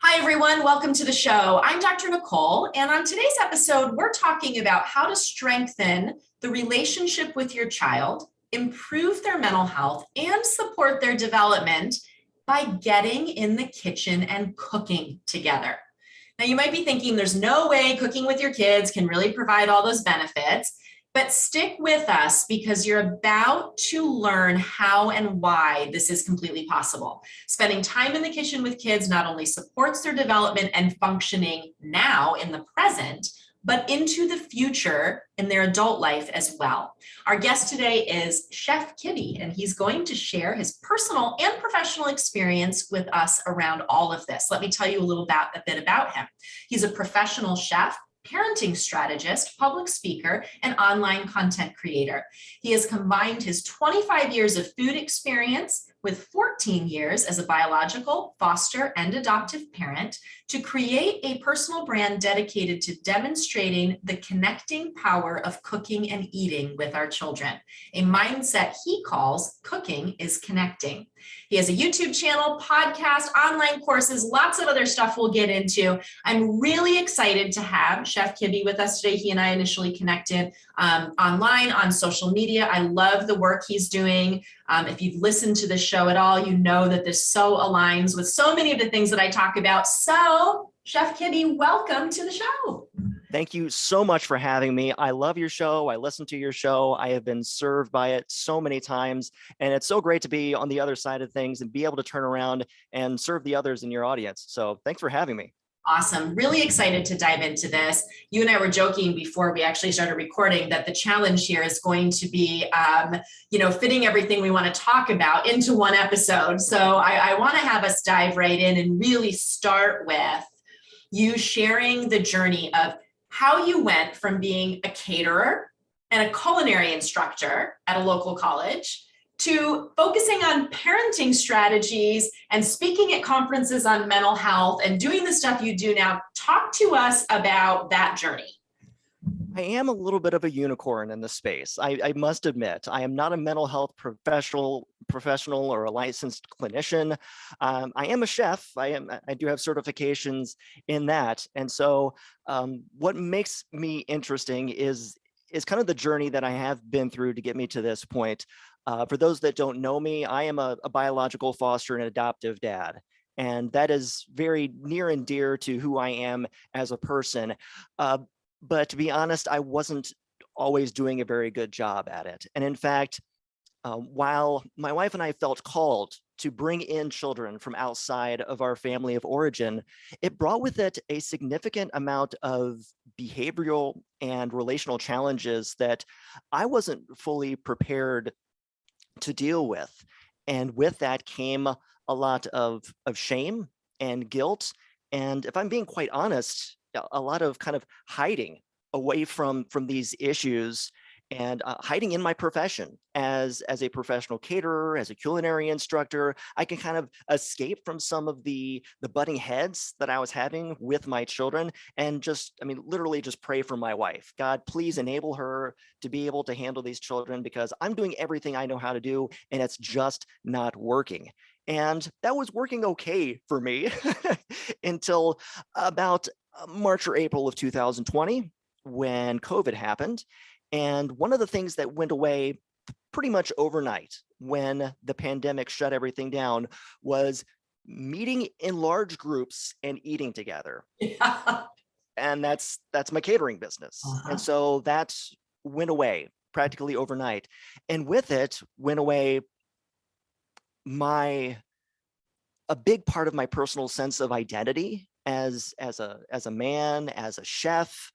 Hi, everyone. Welcome to the show. I'm Dr. Nicole, and on today's episode, we're talking about how to strengthen the relationship with your child, improve their mental health, and support their development by getting in the kitchen and cooking together. Now, you might be thinking there's no way cooking with your kids can really provide all those benefits, but stick with us because you're about to learn how and why this is completely possible. Spending time in the kitchen with kids not only supports their development and functioning now in the present, but into the future in their adult life as well. Our guest today is Chef Kitty, and he's going to share his personal and professional experience with us around all of this. Let me tell you a bit about him. He's a professional chef, parenting strategist, public speaker, and online content creator. He has combined his 25 years of food experience with 14 years as a biological, foster, and adoptive parent to create a personal brand dedicated to demonstrating the connecting power of cooking and eating with our children, a mindset he calls cooking is connecting. He has a YouTube channel, podcast, online courses, lots of other stuff we'll get into. I'm really excited to have Chef Kitty with us today. He and I initially connected online on social media. I love the work he's doing. If you've listened to the show at all, you know that this so aligns with so many of the things that I talk about. So, Chef Kitty, welcome to the show. Thank you so much for having me. I love your show. I listen to your show. I have been served by it so many times, and it's so great to be on the other side of things and be able to turn around and serve the others in your audience. So thanks for having me. Awesome. Really excited to dive into this. You and I were joking before we actually started recording that the challenge here is going to be, fitting everything we want to talk about into one episode. So I want to have us dive right in and really start with you sharing the journey of how you went from being a caterer and a culinary instructor at a local college to focusing on parenting strategies and speaking at conferences on mental health and doing the stuff you do now. Talk to us about that journey. I am a little bit of a unicorn in the space. I must admit, I am not a mental health professional or a licensed clinician. I am a chef. I do have certifications in that. And so what makes me interesting is kind of the journey that I have been through to get me to this point. For those that don't know me, I am a biological foster and adoptive dad. And that is very near and dear to who I am as a person. But to be honest, I wasn't always doing a very good job at it. And in fact, while my wife and I felt called to bring in children from outside of our family of origin, it brought with it a significant amount of behavioral and relational challenges that I wasn't fully prepared to deal with. And with that came a lot of shame and guilt. And if I'm being quite honest, a lot of kind of hiding away from these issues and hiding in my profession as a professional caterer, as a culinary instructor. I can kind of escape from some of the butting heads that I was having with my children and literally just pray for my wife. God, please enable her to be able to handle these children because I'm doing everything I know how to do and it's just not working. And that was working okay for me until about March or April of 2020 when COVID happened. And one of the things that went away pretty much overnight when the pandemic shut everything down was meeting in large groups and eating together. Yeah. And that's my catering business. And so that went away practically overnight. And with it went away a big part of my personal sense of identity as a man, as a chef.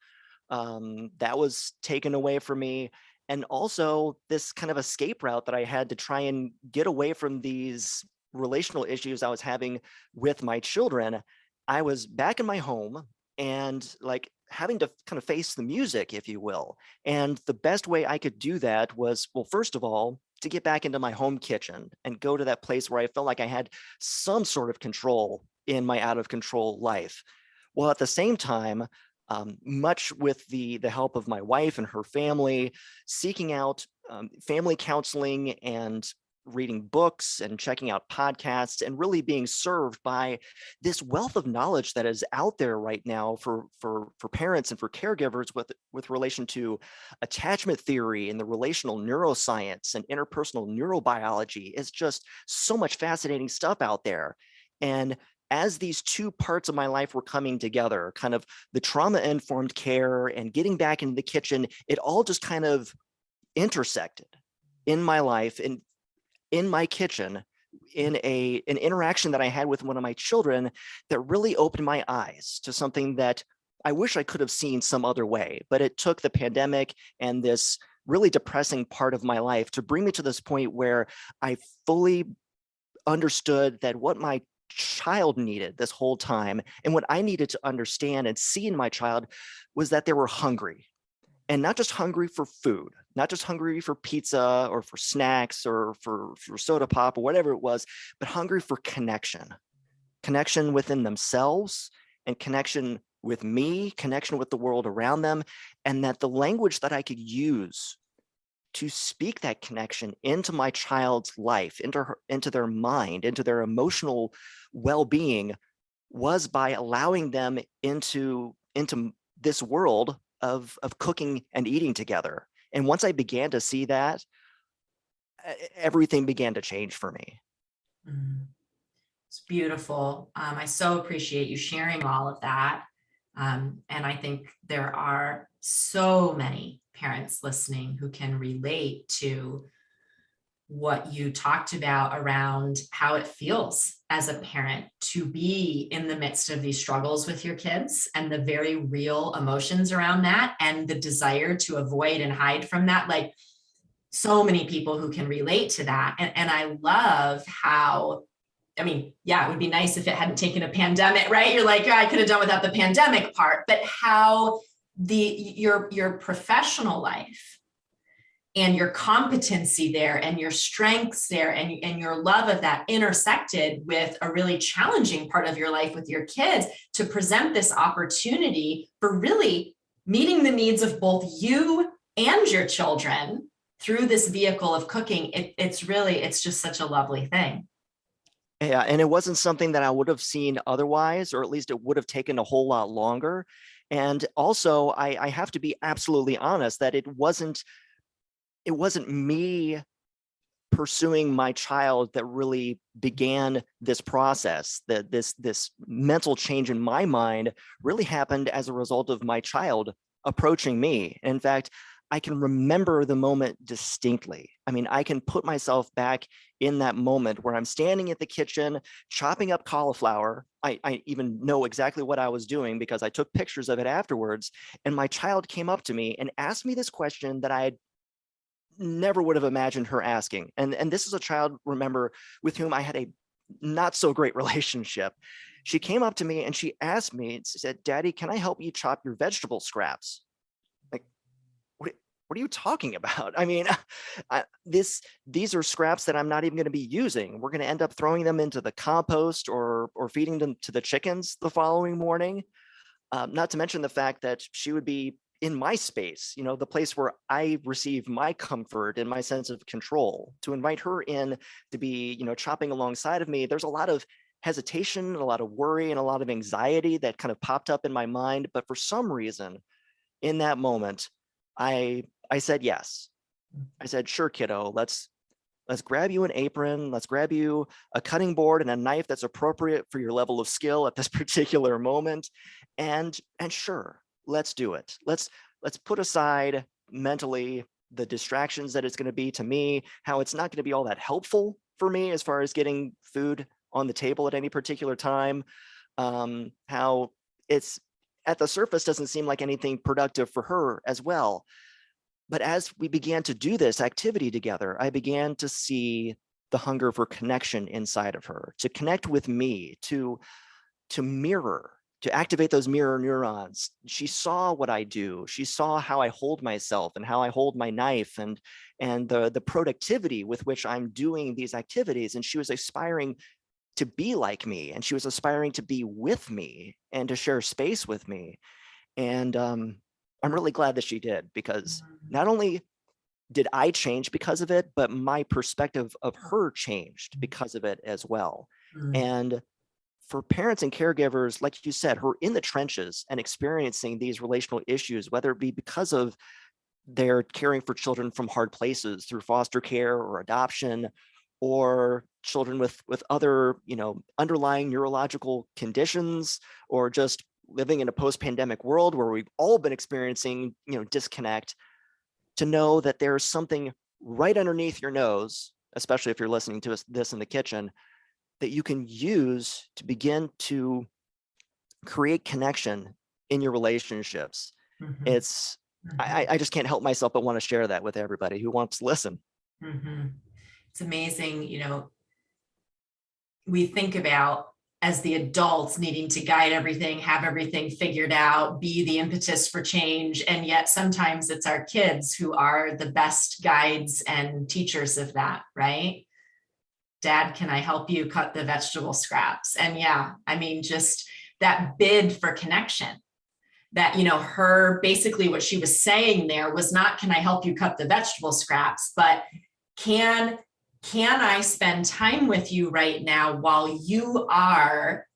That was taken away from me. And also this kind of escape route that I had to try and get away from these relational issues I was having with my children. I was back in my home and having to kind of face the music, if you will. And the best way I could do that was, well, first of all, to get back into my home kitchen and go to that place where I felt like I had some sort of control in my out of control life. Well, at the same time, much with the help of my wife and her family, seeking out family counseling and reading books and checking out podcasts and really being served by this wealth of knowledge that is out there right now for parents and for caregivers with relation to attachment theory and the relational neuroscience and interpersonal neurobiology. Is just so much fascinating stuff out there. And as these two parts of my life were coming together, kind of the trauma-informed care and getting back into the kitchen, it all just kind of intersected in my life, in my kitchen, in an interaction that I had with one of my children that really opened my eyes to something that I wish I could have seen some other way. But it took the pandemic and this really depressing part of my life to bring me to this point where I fully understood that what my child needed this whole time, and what I needed to understand and see in my child, was that they were hungry. And not just hungry for food, not just hungry for pizza or for snacks or for soda pop or whatever it was, but hungry for connection within themselves, and connection with me, connection with the world around them, and that the language that I could use to speak that connection into my child's life, into their mind, into their emotional well-being, was by allowing them into this world of cooking and eating together. And once I began to see that, everything began to change for me. It's beautiful. I so appreciate you sharing all of that. And I think there are so many parents listening who can relate to what you talked about around how it feels as a parent to be in the midst of these struggles with your kids, and the very real emotions around that, and the desire to avoid and hide from that. Like, so many people who can relate to that. And I love how, I mean, yeah, it would be nice if it hadn't taken a pandemic, right? You're like, oh, I could have done without the pandemic part, but how your professional life and your competency there and your strengths there and your love of that intersected with a really challenging part of your life with your kids to present this opportunity for really meeting the needs of both you and your children through this vehicle of cooking. It's just such a lovely thing. Yeah, and it wasn't something that I would have seen otherwise, or at least it would have taken a whole lot longer. And also, I have to be absolutely honest that it wasn't me pursuing my child that really began this process. That this mental change in my mind really happened as a result of my child approaching me. In fact, I can remember the moment distinctly. I mean, I can put myself back in that moment where I'm standing at the kitchen, chopping up cauliflower. I even know exactly what I was doing because I took pictures of it afterwards. And my child came up to me and asked me this question that I never would have imagined her asking. And this is a child, remember, with whom I had a not so great relationship. She came up to me and she asked me, she said, "Daddy, can I help you chop your vegetable scraps?" Like, what are you talking about? I mean, these are scraps that I'm not even going to be using. We're going to end up throwing them into the compost or feeding them to the chickens the following morning. Not to mention the fact that she would be in my space, you know, the place where I receive my comfort and my sense of control. To invite her in to be, you know, chopping alongside of me, there's a lot of hesitation, a lot of worry, and a lot of anxiety that kind of popped up in my mind. But for some reason, in that moment, I said yes. I said, "Sure, kiddo, let's grab you an apron, let's grab you a cutting board and a knife that's appropriate for your level of skill at this particular moment. And sure, let's do it. Let's put aside mentally the distractions that it's going to be to me, how it's not going to be all that helpful for me as far as getting food on the table at any particular time, how it's at the surface doesn't seem like anything productive for her as well." But as we began to do this activity together, I began to see the hunger for connection inside of her, to connect with me, to mirror, to activate those mirror neurons. She saw what I do. She saw how I hold myself and how I hold my knife and the productivity with which I'm doing these activities. And she was aspiring to be like me, and she was aspiring to be with me and to share space with me. And I'm really glad that she did, because not only did I change because of it, but my perspective of her changed because of it as well. And for parents and caregivers, like you said, who are in the trenches and experiencing these relational issues, whether it be because of they're caring for children from hard places through foster care or adoption, or children with other, underlying neurological conditions, or just living in a post-pandemic world where we've all been experiencing, disconnect, to know that there's something right underneath your nose, especially if you're listening to this in the kitchen, that you can use to begin to create connection in your relationships. It's, I just can't help myself but want to share that with everybody who wants to listen. It's amazing, we think about as the adults needing to guide everything, have everything figured out, be the impetus for change. And yet sometimes it's our kids who are the best guides and teachers of that, right? Dad, can I help you cut the vegetable scraps? And yeah, I mean, just that bid for connection, that, her, basically what she was saying there was not, can I help you cut the vegetable scraps, but can I spend time with you right now while you are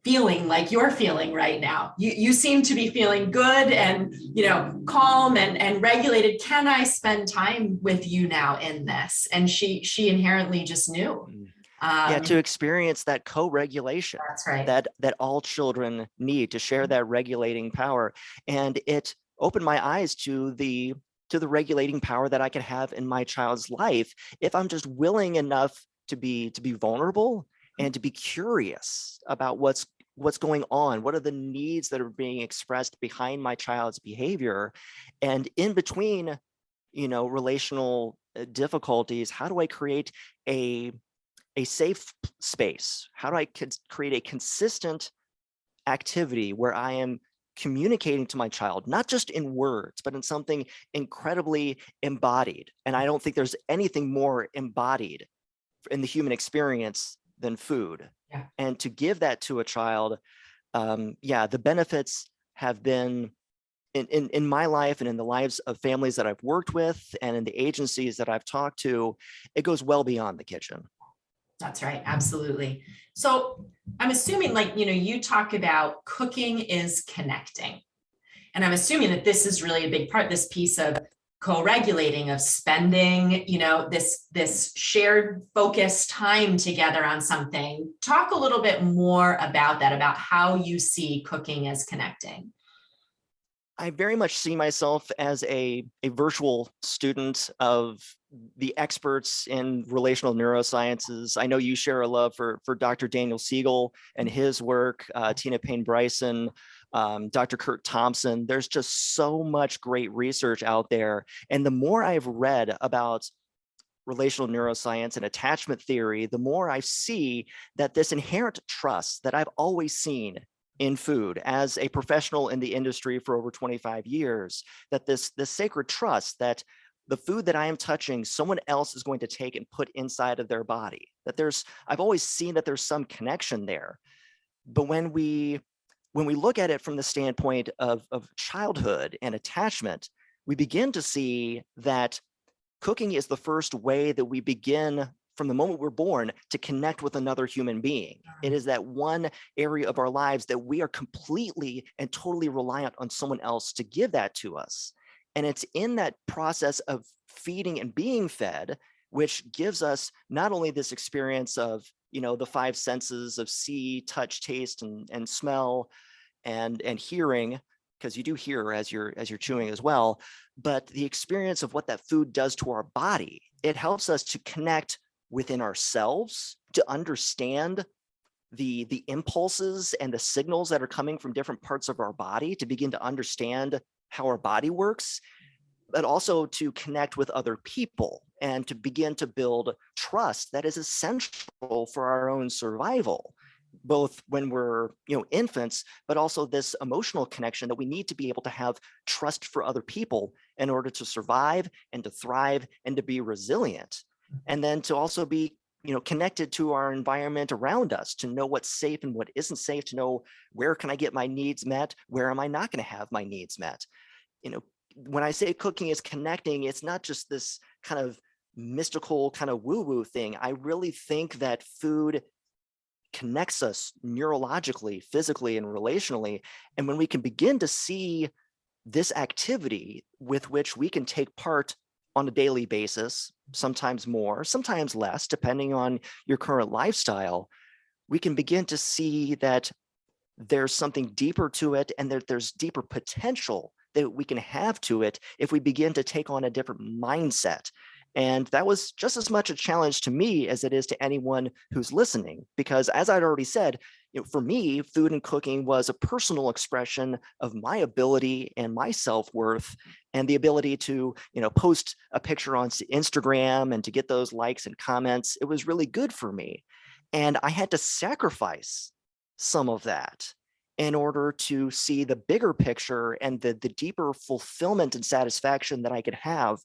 feeling like you're feeling right now? You seem to be feeling good and, calm and regulated. Can I spend time with you now in this? And she inherently just knew. To experience that co-regulation. That's right. That all children need to share that regulating power. And it opened my eyes to the regulating power that I can have in my child's life if I'm just willing enough to be vulnerable and to be curious about what's going on. What are the needs that are being expressed behind my child's behavior? And in between, relational difficulties, how do I create a safe space? How do I create a consistent activity where I am communicating to my child, not just in words, but in something incredibly embodied? And I don't think there's anything more embodied in the human experience than food. Yeah. And to give that to a child, the benefits have been in my life and in the lives of families that I've worked with and in the agencies that I've talked to, it goes well beyond the kitchen. That's right. Absolutely. So I'm assuming, you talk about cooking is connecting. And I'm assuming that this is really a big part, this piece of co-regulating, of spending, this shared focused time together on something. Talk a little bit more about that, about how you see cooking as connecting. I very much see myself as a virtual student of the experts in relational neurosciences. I know you share a love for Dr. Daniel Siegel and his work, Tina Payne Bryson, Dr. Kurt Thompson. There's just so much great research out there. And the more I've read about relational neuroscience and attachment theory, the more I see that this inherent trust that I've always seen in food as a professional in the industry for over 25 years, that this sacred trust that the food that I am touching, someone else is going to take and put inside of their body, that I've always seen that there's some connection there. But when we look at it from the standpoint of childhood and attachment, we begin to see that cooking is the first way that we begin from the moment we're born to connect with another human being. It is that one area of our lives that we are completely and totally reliant on someone else to give that to us. And it's in that process of feeding and being fed, which gives us not only this experience of, the five senses of see, touch, taste, and smell, and hearing, because you do hear as you're chewing as well, but the experience of what that food does to our body. It helps us to connect within ourselves, to understand the impulses and the signals that are coming from different parts of our body, to begin to understand how our body works, but also to connect with other people and to begin to build trust that is essential for our own survival, both when we're infants, but also this emotional connection that we need to be able to have trust for other people in order to survive and to thrive and to be resilient. And then to also be connected to our environment around us, to know what's safe and what isn't safe, to know where can I get my needs met, where am I not going to have my needs met. when I say cooking is connecting, it's not just this kind of mystical kind of woo-woo thing. I really think that food connects us neurologically, physically, and relationally. And when we can begin to see this activity with which we can take part on a daily basis, sometimes more, sometimes less, depending on your current lifestyle, we can begin to see that there's something deeper to it, and that there's deeper potential that we can have to it if we begin to take on a different mindset. And that was just as much a challenge to me as it is to anyone who's listening, because as I'd already said, for me, food and cooking was a personal expression of my ability and my self-worth, and the ability to, post a picture on Instagram and to get those likes and comments. It was really good for me. And I had to sacrifice some of that in order to see the bigger picture and the deeper fulfillment and satisfaction that I could have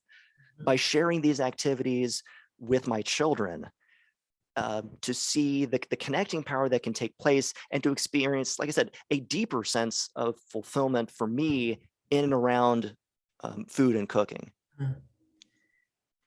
by sharing these activities with my children, to see the connecting power that can take place, and to experience, like I said, a deeper sense of fulfillment for me in and around food and cooking.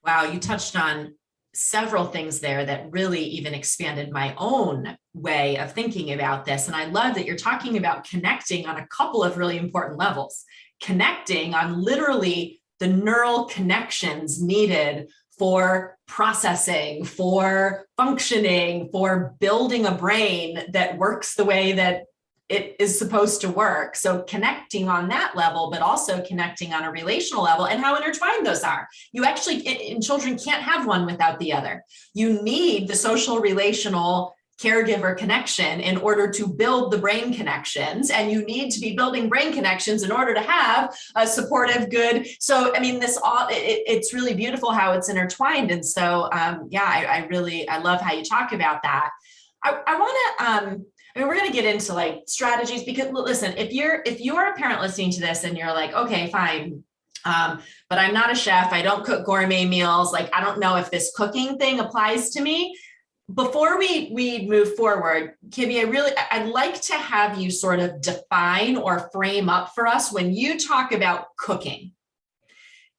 Wow, you touched on several things there that really even expanded my own way of thinking about this. And I love that you're talking about connecting on a couple of really important levels, connecting on literally the neural connections needed for processing, for functioning, for building a brain that works the way that it is supposed to work. So connecting on that level, but also connecting on a relational level, and how intertwined those are. You actually, in children, can't have one without the other. You need the social relational caregiver connection in order to build the brain connections, and you need to be building brain connections in order to have a supportive, good. So, I mean, this all, it's really beautiful how it's intertwined. And so, I love how you talk about that. I want to, we're going to get into like strategies, because listen, if you are a parent listening to this and you're like, okay, fine, but I'm not a chef, I don't cook gourmet meals, like, I don't know if this cooking thing applies to me. Before we move forward, Kibby, I'd like to have you sort of define or frame up for us, when you talk about cooking,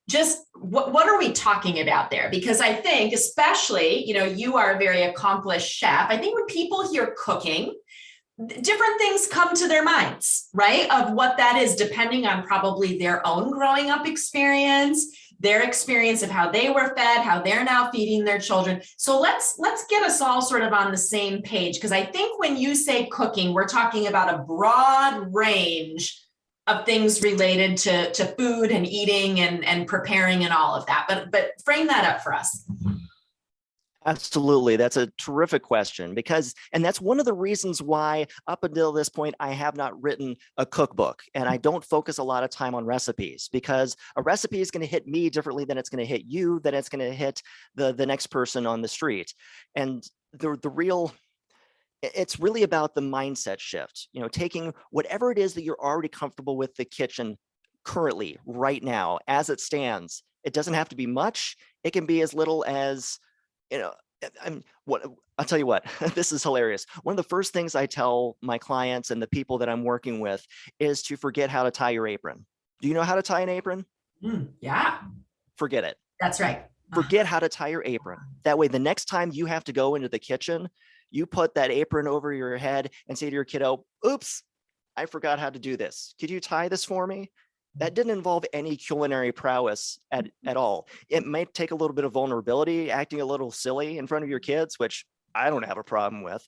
just what are we talking about there? Because I think, especially, you are a very accomplished chef. I think when people hear cooking, different things come to their minds, right? Of what that is, depending on probably their own growing up experience, their experience of how they were fed, how they're now feeding their children. So let's get us all sort of on the same page, because I think when you say cooking, we're talking about a broad range of things related to food and eating and preparing and all of that. But frame that up for us. Absolutely. That's a terrific question, and that's one of the reasons why up until this point, I have not written a cookbook, and I don't focus a lot of time on recipes, because a recipe is going to hit me differently than it's going to hit you, than it's going to hit the next person on the street. And it's really about the mindset shift, taking whatever it is that you're already comfortable with the kitchen currently, right now, as it stands. It doesn't have to be much. It can be as little as, I'll tell you what, this is hilarious. One of the first things I tell my clients and the people that I'm working with is to forget how to tie your apron. Do you know how to tie an apron? Yeah. Forget it. That's right. Forget how to tie your apron. That way, the next time you have to go into the kitchen, you put that apron over your head and say to your kiddo, oops, I forgot how to do this. Could you tie this for me? That didn't involve any culinary prowess at all. It might take a little bit of vulnerability, acting a little silly in front of your kids, which I don't have a problem with.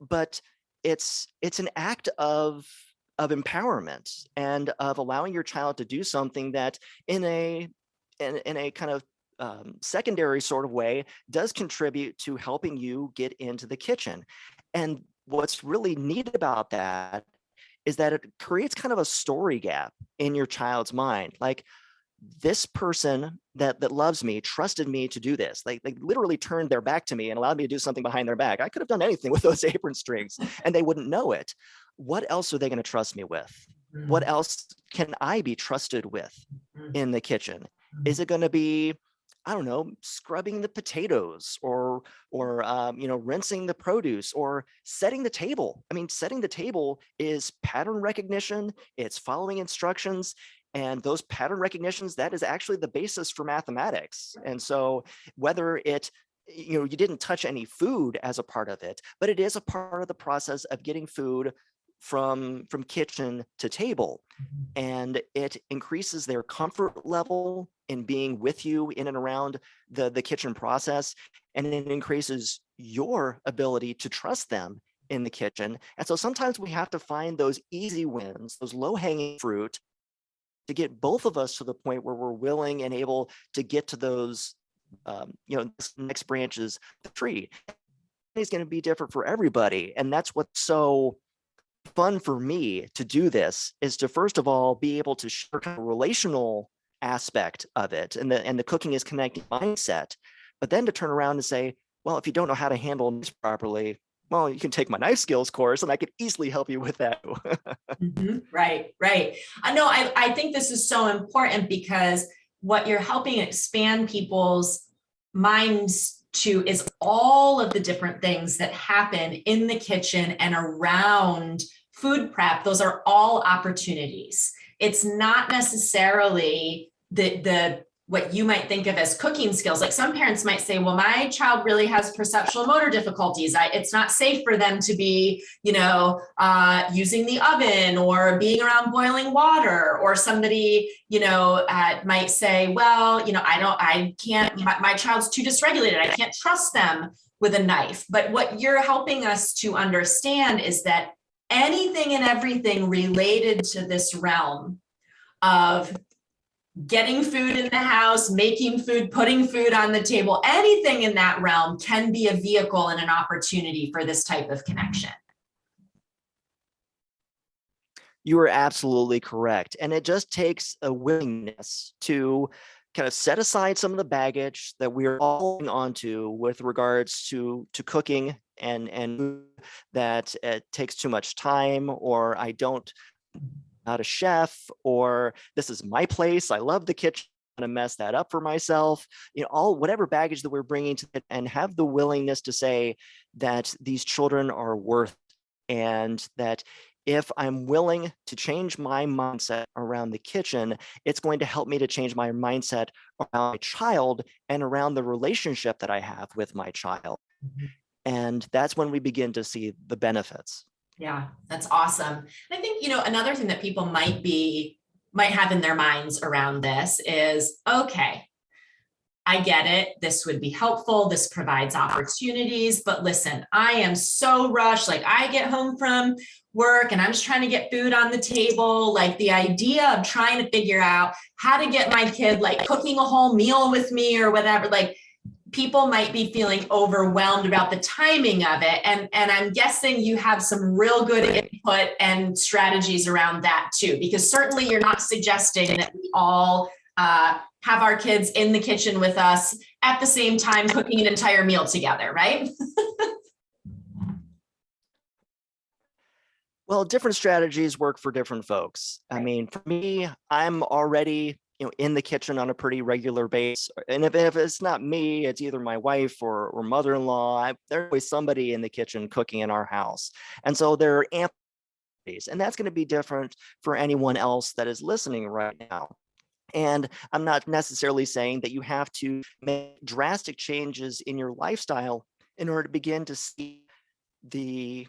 But it's an act of empowerment, and of allowing your child to do something that in a kind of secondary sort of way does contribute to helping you get into the kitchen. And what's really neat about that is that it creates kind of a story gap in your child's mind. Like, this person that loves me trusted me to do this. They literally turned their back to me and allowed me to do something behind their back. I could have done anything with those apron strings and they wouldn't know it. What else are they going to trust me with? What else can I be trusted with in the kitchen? Is it going to be, I don't know, scrubbing the potatoes, or rinsing the produce, or setting the table? I mean, setting the table is pattern recognition. It's following instructions. And those pattern recognitions, that is actually the basis for mathematics. And so whether you didn't touch any food as a part of it, but it is a part of the process of getting food from kitchen to table. And it increases their comfort level in being with you in and around the kitchen process. And it increases your ability to trust them in the kitchen. And so sometimes we have to find those easy wins, those low-hanging fruit, to get both of us to the point where we're willing and able to get to those next branches of the tree. It's going to be different for everybody. And that's what's so fun for me to do this, is to first of all be able to share kind of relational aspect of it, and the cooking is connecting mindset, but then to turn around and say, well, if you don't know how to handle this properly, well, you can take my knife skills course and I could easily help you with that. Right. I know, I think this is so important, because what you're helping expand people's minds to is all of the different things that happen in the kitchen and around food prep. Those are all opportunities. It's not necessarily the what you might think of as cooking skills. Like some parents might say, well, my child really has perceptual motor difficulties. It's not safe for them to be, using the oven or being around boiling water. Or somebody, might say, well, I can't, my child's too dysregulated. I can't trust them with a knife. But what you're helping us to understand is that anything and everything related to this realm of getting food in the house, making food, putting food on the table, anything in that realm can be a vehicle and an opportunity for this type of connection. You are absolutely correct. And it just takes a willingness to kind of set aside some of the baggage that we're all holding onto with regards to cooking and that it takes too much time, or I don't not a chef, or this is my place, I love the kitchen, I'm gonna mess that up for myself, whatever baggage that we're bringing to it, and have the willingness to say that these children are worth it, and that if I'm willing to change my mindset around the kitchen, it's going to help me to change my mindset around my child and around the relationship that I have with my child. And that's when we begin to see the benefits. Yeah, that's awesome. And I think, another thing that people might have in their minds around this is, okay, I get it. This would be helpful. This provides opportunities, but listen, I am so rushed. Like, I get home from work and I'm just trying to get food on the table. Like, the idea of trying to figure out how to get my kid, like, cooking a whole meal with me or whatever, like, people might be feeling overwhelmed about the timing of it. And I'm guessing you have some real good input and strategies around that too, because certainly you're not suggesting that we all have our kids in the kitchen with us at the same time cooking an entire meal together, right? Well, different strategies work for different folks. I mean, for me, I'm already in the kitchen on a pretty regular basis. And if it's not me, it's either my wife or mother-in-law. There's always somebody in the kitchen cooking in our house. And so there are ample ways, and that's going to be different for anyone else that is listening right now. And I'm not necessarily saying that you have to make drastic changes in your lifestyle in order to begin to see the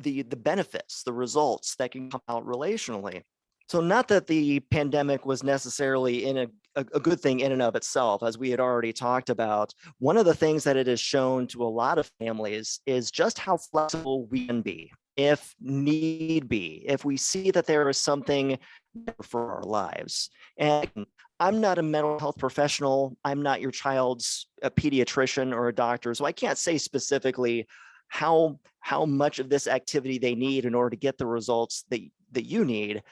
benefits, the results that can come out relationally. So not that the pandemic was necessarily a good thing in and of itself, as we had already talked about. One of the things that it has shown to a lot of families is just how flexible we can be, if need be, if we see that there is something for our lives. And I'm not a mental health professional. I'm not your child's a pediatrician or a doctor, so I can't say specifically how much of this activity they need in order to get the results that you need.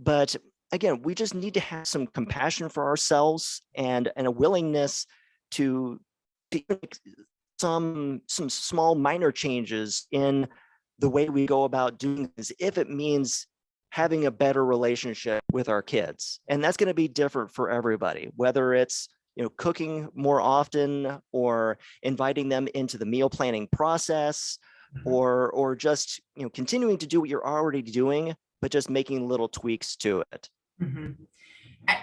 But again, we just need to have some compassion for ourselves and a willingness to make some small minor changes in the way we go about doing this, if it means having a better relationship with our kids. And that's going to be different for everybody, whether it's cooking more often, or inviting them into the meal planning process, or just continuing to do what you're already doing, but just making little tweaks to it. Mhm.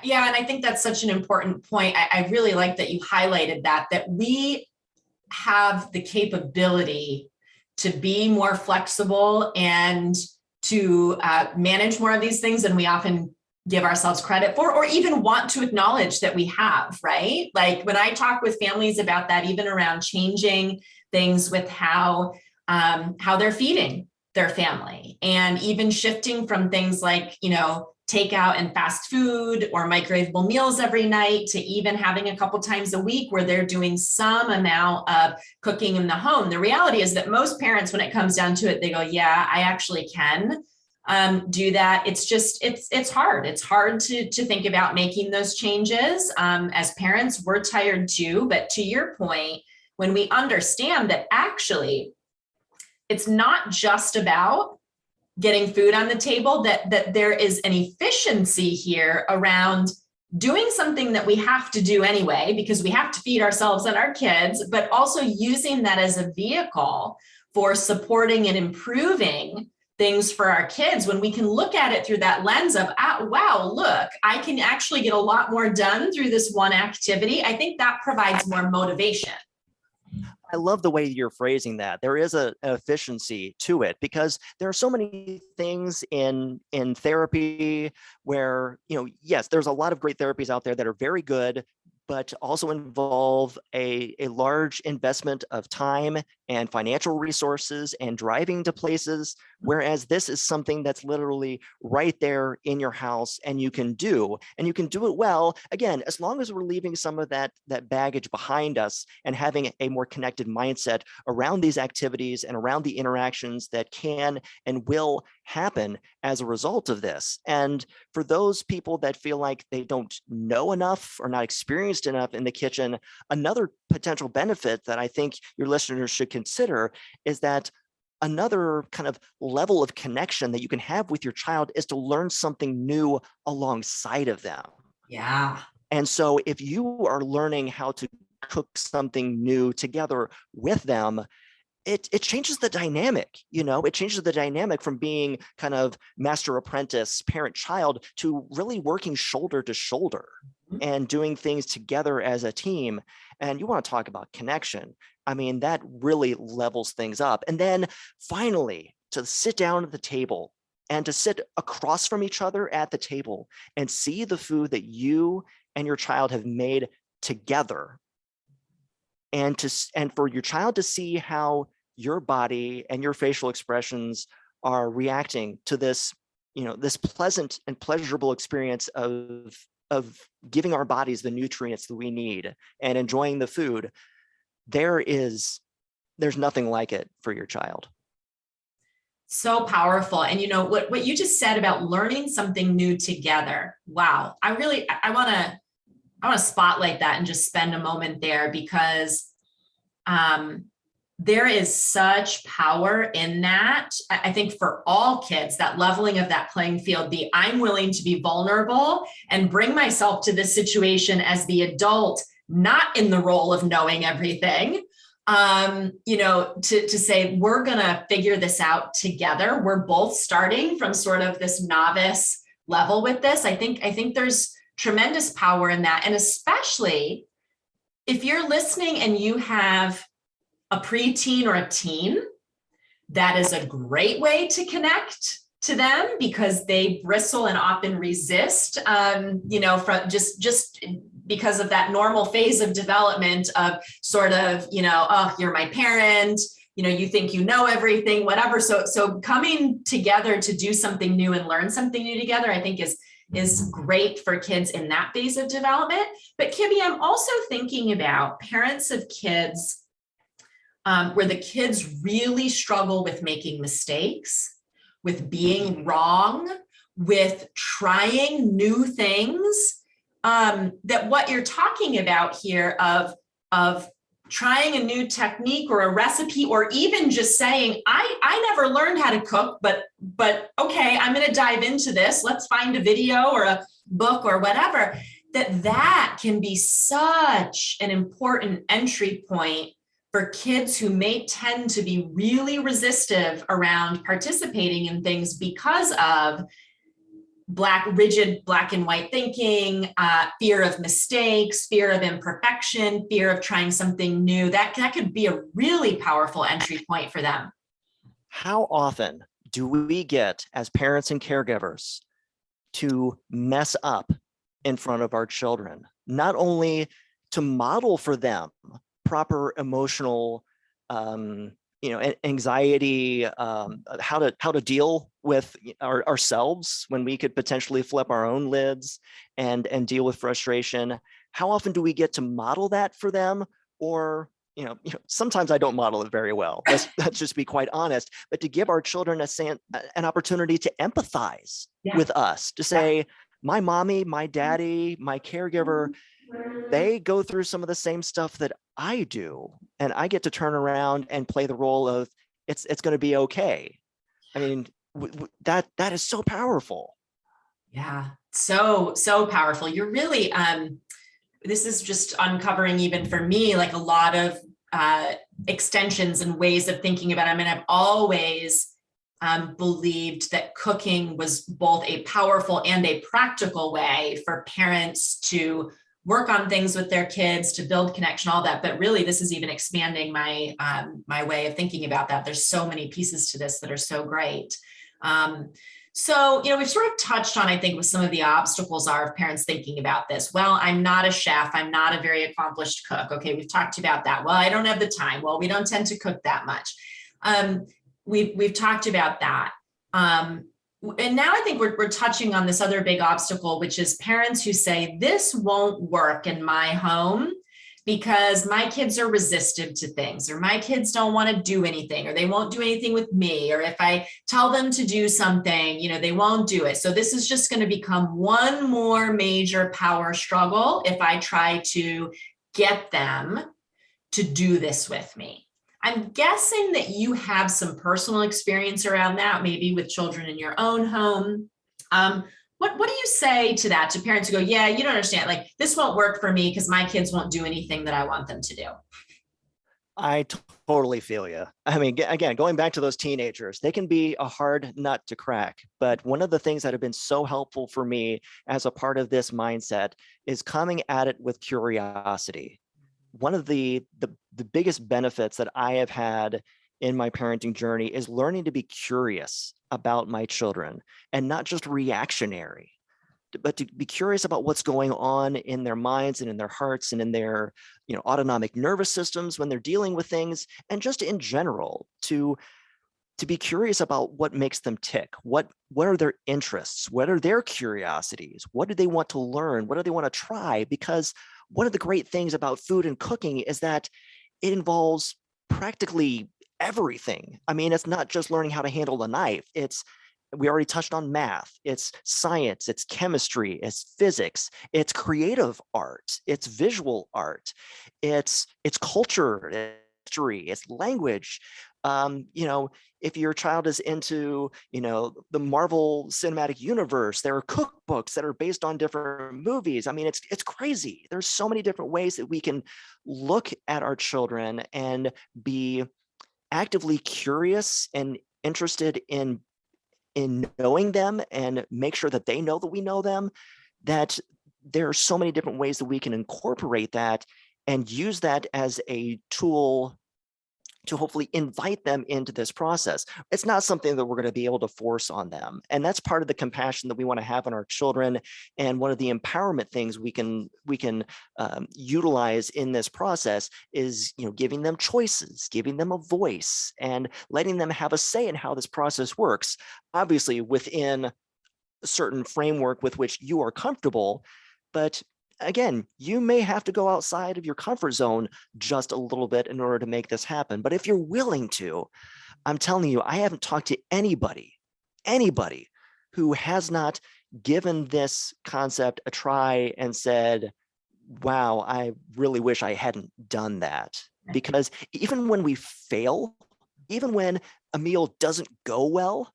Yeah, and I think that's such an important point. I really like that you highlighted that we have the capability to be more flexible and to manage more of these things than we often give ourselves credit for, or even want to acknowledge that we have, right? Like when I talk with families about that, even around changing things with how they're feeding their family, and even shifting from things like, takeout and fast food or microwavable meals every night, to even having a couple times a week where they're doing some amount of cooking in the home. The reality is that most parents, when it comes down to it, they go, yeah, I actually can do that. It's just, it's hard. It's hard to think about making those changes. As parents, we're tired too, but to your point, when we understand that actually it's not just about getting food on the table, that there is an efficiency here around doing something that we have to do anyway, because we have to feed ourselves and our kids, but also using that as a vehicle for supporting and improving things for our kids, when we can look at it through that lens of, wow, look, I can actually get a lot more done through this one activity. I think that provides more motivation. I love the way you're phrasing that. There is an efficiency to it, because there are so many things in therapy where, yes, there's a lot of great therapies out there that are very good, but also involve a large investment of time and financial resources and driving to places, whereas this is something that's literally right there in your house and you can do it well, again, as long as we're leaving some of that baggage behind us and having a more connected mindset around these activities and around the interactions that can and will happen as a result of this. And for those people that feel like they don't know enough or not experienced enough in the kitchen, another potential benefit that I think your listeners should consider is that another kind of level of connection that you can have with your child is to learn something new alongside of them. Yeah. And so if you are learning how to cook something new together with them, it changes the dynamic. It changes the dynamic from being kind of master apprentice, parent child, to really working shoulder to shoulder and doing things together as a team. And you want to talk about connection. I mean, that really levels things up. And then finally, to sit down at the table and to sit across from each other at the table and see the food that you and your child have made together, and for your child to see how your body and your facial expressions are reacting to this, this pleasant and pleasurable experience of giving our bodies the nutrients that we need and enjoying the food. There's nothing like it for your child. So powerful. And what you just said about learning something new together. Wow. I want to spotlight that and just spend a moment there, because there is such power in that. I think for all kids, that leveling of that playing field, I'm willing to be vulnerable and bring myself to this situation as the adult, not in the role of knowing everything, to say, we're going to figure this out together. We're both starting from sort of this novice level with this. I think there's tremendous power in that. And especially if you're listening and you have a preteen or a teen, that is a great way to connect to them, because they bristle and often resist, from just because of that normal phase of development of sort of, oh, you're my parent, you think you know everything, whatever. So coming together to do something new and learn something new together, I think is great for kids in that phase of development. But Kibby, I'm also thinking about parents of kids where the kids really struggle with making mistakes, with being wrong, with trying new things, that what you're talking about here of trying a new technique or a recipe, or even just saying, I never learned how to cook, but okay, I'm going to dive into this. Let's find a video or a book or whatever. That can be such an important entry point for kids who may tend to be really resistive around participating in things because of rigid black and white thinking, fear of mistakes, fear of imperfection, fear of trying something new. That could be a really powerful entry point for them. How often do we get, as parents and caregivers, to mess up in front of our children? Not only to model for them proper emotional anxiety, how to deal with ourselves when we could potentially flip our own lids and deal with frustration. How often do we get to model that for them? Or sometimes I don't model it very well. Let's just be quite honest. But to give our children an opportunity to empathize with us, to say, my mommy, my daddy, my caregiver, they go through some of the same stuff that I do, and I get to turn around and play the role of it's going to be okay. I mean, that is so powerful. Yeah, so powerful. You're really this is just uncovering, even for me, like a lot of extensions and ways of thinking about it. I mean, I've always believed that cooking was both a powerful and a practical way for parents to work on things with their kids, to build connection, all that. But really, this is even expanding my my way of thinking about that. There's so many pieces to this that are so great. So, we've sort of touched on, I think, what some of the obstacles are of parents thinking about this. Well, I'm not a chef. I'm not a very accomplished cook. Okay, we've talked about that. Well, I don't have the time. Well, we don't tend to cook that much. We've talked about that. And now I think we're touching on this other big obstacle, which is parents who say, this won't work in my home because my kids are resistive to things, or my kids don't want to do anything, or they won't do anything with me, or if I tell them to do something, they won't do it. So this is just going to become one more major power struggle if I try to get them to do this with me. I'm guessing that you have some personal experience around that, maybe with children in your own home. What do you say to that, to parents who go, yeah, you don't understand, like, this won't work for me because my kids won't do anything that I want them to do? I totally feel you. I mean, again, going back to those teenagers, they can be a hard nut to crack. But one of the things that have been so helpful for me as a part of this mindset is coming at it with curiosity. One of the biggest benefits that I have had in my parenting journey is learning to be curious about my children, and not just reactionary, but to be curious about what's going on in their minds and in their hearts and in their autonomic nervous systems when they're dealing with things, and just in general to be curious about what makes them tick. What are their interests? What are their curiosities? What do they want to learn? What do they want to try? Because one of the great things about food and cooking is that it involves practically everything. I mean, it's not just learning how to handle a knife. We already touched on math. It's science, it's chemistry, it's physics, it's creative art, it's visual art, it's culture, it's history, it's language. If your child is into, the Marvel Cinematic Universe, there are cookbooks that are based on different movies. I mean, it's crazy. There's so many different ways that we can look at our children and be actively curious and interested in knowing them, and make sure that they know that we know them, that there are so many different ways that we can incorporate that and use that as a tool to hopefully invite them into this process. It's not something that we're going to be able to force on them. And that's part of the compassion that we want to have on our children. And one of the empowerment things we can utilize in this process is, giving them choices, giving them a voice, and letting them have a say in how this process works, obviously within a certain framework with which you are comfortable. But again, you may have to go outside of your comfort zone just a little bit in order to make this happen. But if you're willing to, I'm telling you, I haven't talked to anybody who has not given this concept a try and said, wow, I really wish I hadn't done that. Because even when we fail, even when a meal doesn't go well,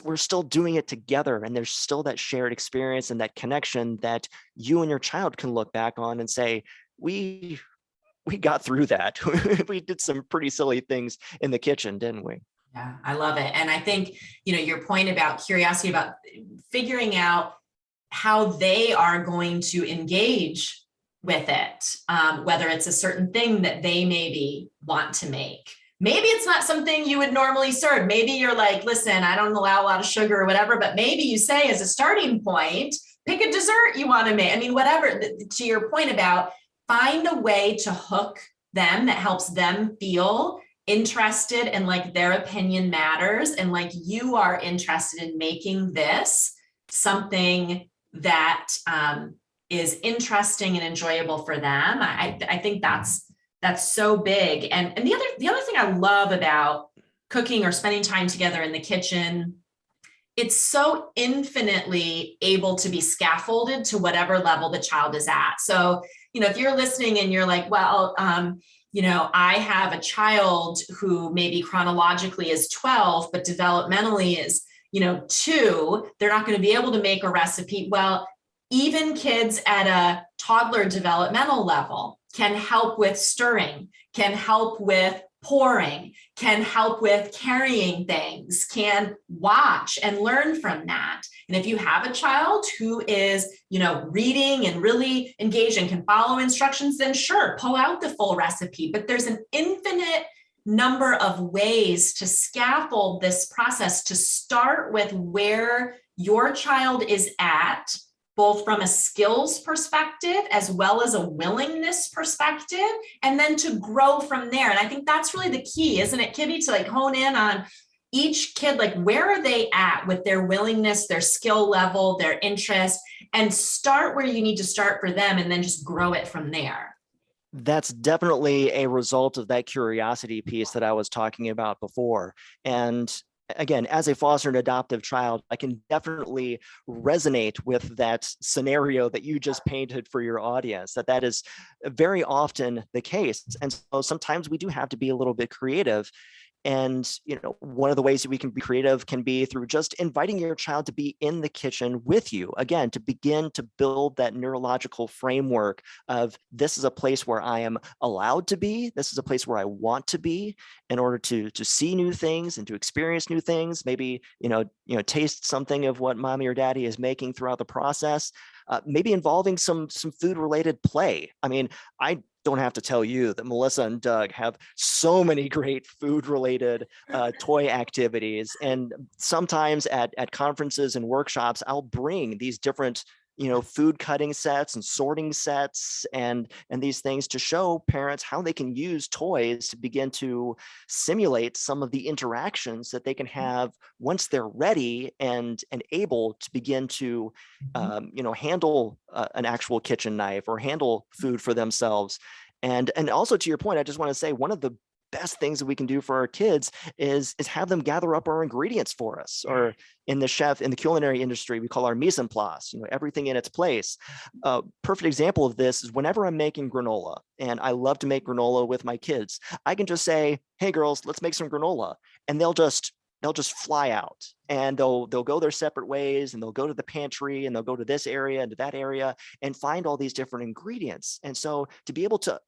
we're still doing it together, and there's still that shared experience and that connection that you and your child can look back on and say, we got through that. We did some pretty silly things in the kitchen, didn't we? Yeah, I love it. And I think, your point about curiosity, about figuring out how they are going to engage with it, whether it's a certain thing that they maybe want to make. Maybe it's not something you would normally serve. Maybe you're like, listen, I don't allow a lot of sugar or whatever, but maybe you say as a starting point, pick a dessert you want to make. I mean, whatever, to your point about find a way to hook them that helps them feel interested and like their opinion matters and like you are interested in making this something that is interesting and enjoyable for them. I think that's so big. And the other thing I love about cooking or spending time together in the kitchen, it's so infinitely able to be scaffolded to whatever level the child is at. So, if you're listening and you're like, well, I have a child who maybe chronologically is 12, but developmentally is, 2, they're not going to be able to make a recipe. Well, even kids at a toddler developmental level can help with stirring, can help with pouring, can help with carrying things, can watch and learn from that. And if you have a child who is, reading and really engaged and can follow instructions, then sure, pull out the full recipe. But there's an infinite number of ways to scaffold this process to start with where your child is at, both from a skills perspective as well as a willingness perspective, and then to grow from there. And I think that's really the key, isn't it, Kibby, to like hone in on each kid, like where are they at with their willingness, their skill level, their interest, and start where you need to start for them and then just grow it from there. That's definitely a result of that curiosity piece that I was talking about before. And again, as a foster and adoptive child, I can definitely resonate with that scenario that you just painted for your audience, that is very often the case. And so sometimes we do have to be a little bit creative. And, one of the ways that we can be creative can be through just inviting your child to be in the kitchen with you, again, to begin to build that neurological framework of this is a place where I am allowed to be. This is a place where I want to be in order to see new things and to experience new things. Maybe, taste something of what mommy or daddy is making throughout the process. Maybe involving some food related play. I mean, I don't have to tell you that Melissa and Doug have so many great food related toy activities. And sometimes at conferences and workshops, I'll bring these different food cutting sets and sorting sets and these things to show parents how they can use toys to begin to simulate some of the interactions that they can have once they're ready and able to begin to handle an actual kitchen knife or handle food for themselves. And also, to your point, I just want to say one of the best things that we can do for our kids is have them gather up our ingredients for us, or in the culinary industry, we call our mise en place, everything in its place. Perfect example of this is whenever I'm making granola, and I love to make granola with my kids, I can just say, hey girls, let's make some granola. And they'll just fly out and they'll go their separate ways, and they'll go to the pantry and they'll go to this area and to that area and find all these different ingredients. And so to be able to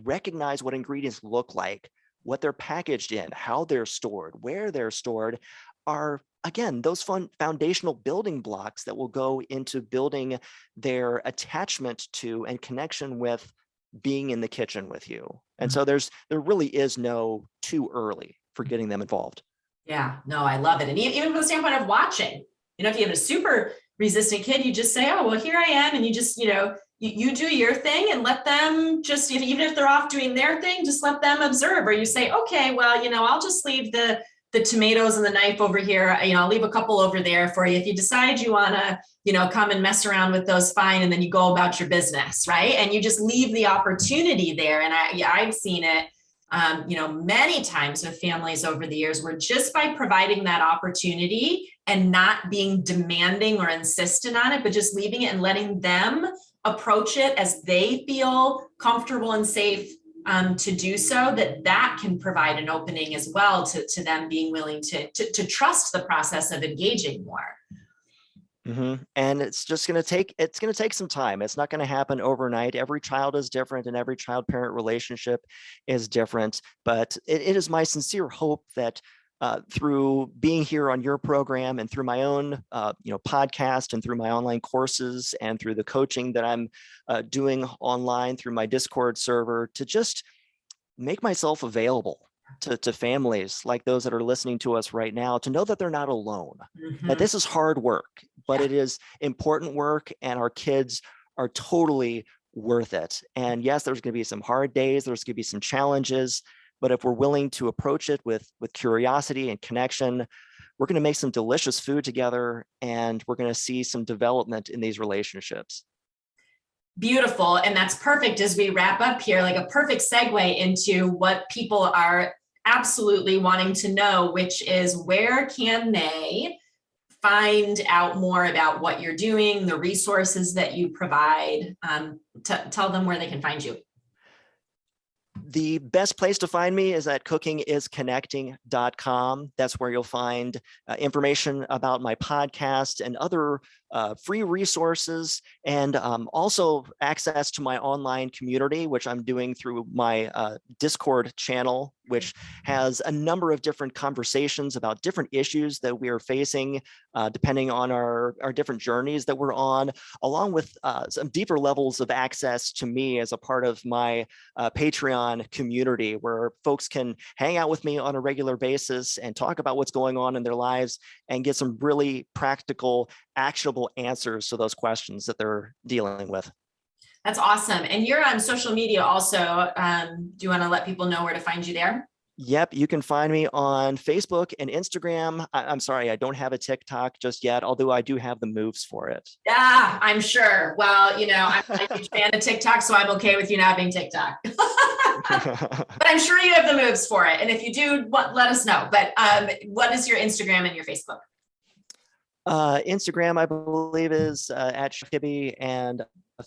recognize what ingredients look like, what they're packaged in, how they're stored, where they're stored, are, again, those foundational building blocks that will go into building their attachment to and connection with being in the kitchen with you. And so there really is no too early for getting them involved. Yeah, no, I love it. And even from the standpoint of watching, if you have a super resistant kid, you just say, oh, well, here I am. And you just, you do your thing and let them just, even if they're off doing their thing, just let them observe. Or you say, okay, well, I'll just leave the tomatoes and the knife over here. I'll leave a couple over there for you. If you decide you want to, come and mess around with those, fine. And then you go about your business, right? And you just leave the opportunity there. And I've seen it, many times with families over the years, where just by providing that opportunity and not being demanding or insistent on it, but just leaving it and letting them approach it as they feel comfortable and safe to do so, that can provide an opening as well to them being willing to trust the process of engaging more. Mm-hmm. And it's going to take some time. It's not going to happen overnight. Every child is different and every child-parent relationship is different, but it is my sincere hope that through being here on your program and through my own podcast and through my online courses and through the coaching that I'm doing online through my Discord server, to just make myself available to families like those that are listening to us right now, to know that they're not alone. That this is hard work, but it is important work, and our kids are totally worth it. And yes, there's going to be some hard days, there's going to be some challenges, but if we're willing to approach it with curiosity and connection, we're going to make some delicious food together, and we're going to see some development in these relationships. Beautiful. And that's perfect as we wrap up here, like a perfect segue into what people are absolutely wanting to know, which is, where can they find out more about what you're doing, the resources that you provide? Tell them where they can find you. The best place to find me is at cookingisconnecting.com. That's where you'll find information about my podcast and other free resources, and also access to my online community, which I'm doing through my Discord channel, which has a number of different conversations about different issues that we are facing, depending on our different journeys that we're on, along with some deeper levels of access to me as a part of my Patreon community, where folks can hang out with me on a regular basis and talk about what's going on in their lives and get some really practical, actionable answers to those questions that they're dealing with. That's awesome. And you're on social media also. Do you want to let people know where to find you there? Yep, you can find me on Facebook and Instagram. I'm sorry, I don't have a TikTok just yet, although I do have the moves for it. Yeah, I'm sure. Well, I'm a huge fan of TikTok, so I'm okay with you not being TikTok. But I'm sure you have the moves for it. And if you do, let us know. But what is your Instagram and your Facebook? Instagram, I believe, is at Chef Kibby, and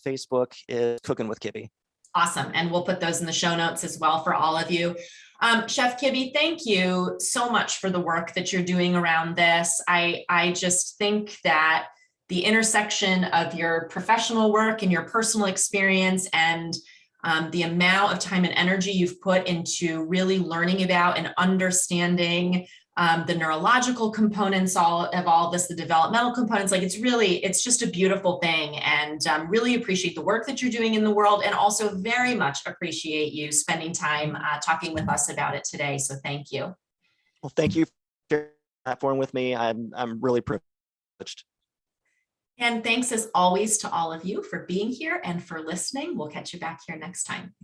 Facebook is Cooking with Kibby. Awesome. And we'll put those in the show notes as well for all of you. Chef Kibby, thank you so much for the work that you're doing around this. I just think that the intersection of your professional work and your personal experience and the amount of time and energy you've put into really learning about and understanding the neurological components of all this, the developmental components, it's just a beautiful thing. And really appreciate the work that you're doing in the world, and also very much appreciate you spending time talking with us about it today. So thank you. Well, thank you for sharing the platform with me. I'm really privileged. And thanks as always to all of you for being here and for listening. We'll catch you back here next time.